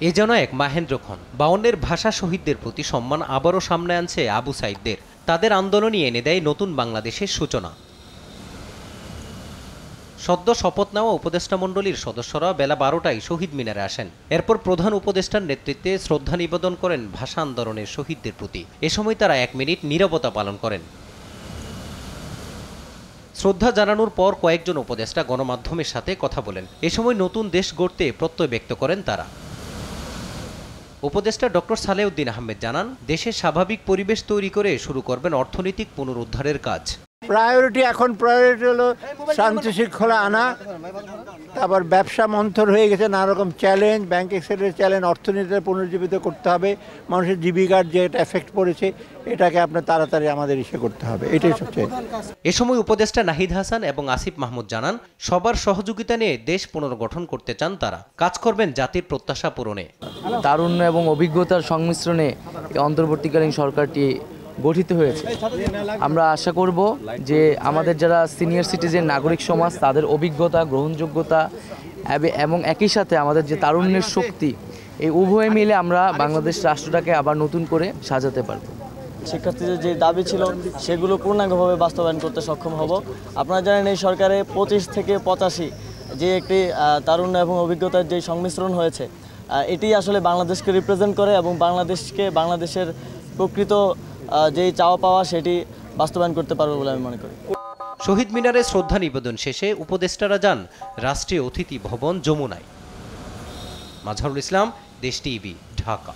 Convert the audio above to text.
এ যেন এক মাহেন্দ্রক্ষণ। 52-এর ভাষা শহীদদের প্রতি সম্মান আবারও সামনে আনছে আবু সাইদদের। তাদের আন্দোলনই এনে দেয় নতুন বাংলাদেশের সূচনা। সদ্য শপথ নেওয়া উপদেষ্টামণ্ডলীর সদস্যরা বেলা 12টায় শহীদ মিনারে আসেন। এরপর প্রধান উপদেষ্টার নেতৃত্বে শ্রদ্ধা নিবেদন করেন ভাষা আন্দোলনের শহীদদের প্রতি। এ সময় তারা 1 মিনিট নীরবতা পালন করেন। শ্রদ্ধা জানানোর পর কয়েকজন উপদেষ্টা গণমাধ্যমের সাথে কথা বলেন। এ সময় নতুন দেশ গড়তে প্রত্যয় ব্যক্ত করেন তারা। উপদেষ্টা ডক্টর সালেউদ্দিন আহমেদ জানান, দেশের স্বাভাবিক পরিবেশ তৈরি করে শুরু করবেন অর্থনৈতিক পুনরুদ্ধারের কাজ। প্রায়োরিটি হলো শান্তি শৃঙ্খলা আনা, তারপর ব্যবসা মন্থর হয়ে গেছে, নানা রকম চ্যালেঞ্জ, ব্যাংক সেক্টরের চ্যালেঞ্জ, অর্থনীতিতে পুনর্জীবিত করতে হবে, মানুষের জীবিকার যে এটা এফেক্ট পড়েছে এটাকে আপনার তাড়াতাড়ি আমাদের করতে হবে, এটাই সবচেয়ে। এ সময় উপদেষ্টা নাহিদ হাসান এবং আসিফ মাহমুদ জানান, সবার সহযোগিতা নিয়ে দেশ পুনর্গঠন করতে চান তারা। কাজ করবেন জাতির প্রত্যাশা পূরণে। তারুণ্য এবং অভিজ্ঞতার সংমিশ্রণে অন্তর্বর্তীকালীন সরকারটি গঠিত হয়েছে। আমরা আশা করব যে আমাদের যারা সিনিয়র সিটিজেন নাগরিক সমাজ, তাদের অভিজ্ঞতা, গ্রহণযোগ্যতা এবং একই সাথে আমাদের যে তারুণ্যের শক্তি, এই উভয়ে মিলে আমরা বাংলাদেশ রাষ্ট্রটাকে আবার নতুন করে সাজাতে পারব। শিক্ষার্থীদের যে দাবি ছিল সেগুলো পূর্ণাঙ্গভাবে বাস্তবায়ন করতে সক্ষম হব। আপনারা জানেন এই সরকারে 25 থেকে 85 যে একটি তারুণ্য এবং অভিজ্ঞতার যে সংমিশ্রণ হয়েছে, এটি আসলে বাংলাদেশকে রিপ্রেজেন্ট করে এবং বাংলাদেশের প্রকৃত যেই চাওয়া পাওয়া সেটি বাস্তবায়ন করতে পারবে বলে আমি মনে করি। শহীদ মিনারে শ্রদ্ধা নিবেদন শেষে উপদেষ্টারা যান রাষ্ট্রীয় অতিথি ভবন যমুনায়। মাজহারুল ইসলাম, দেশ টিভি, ঢাকা।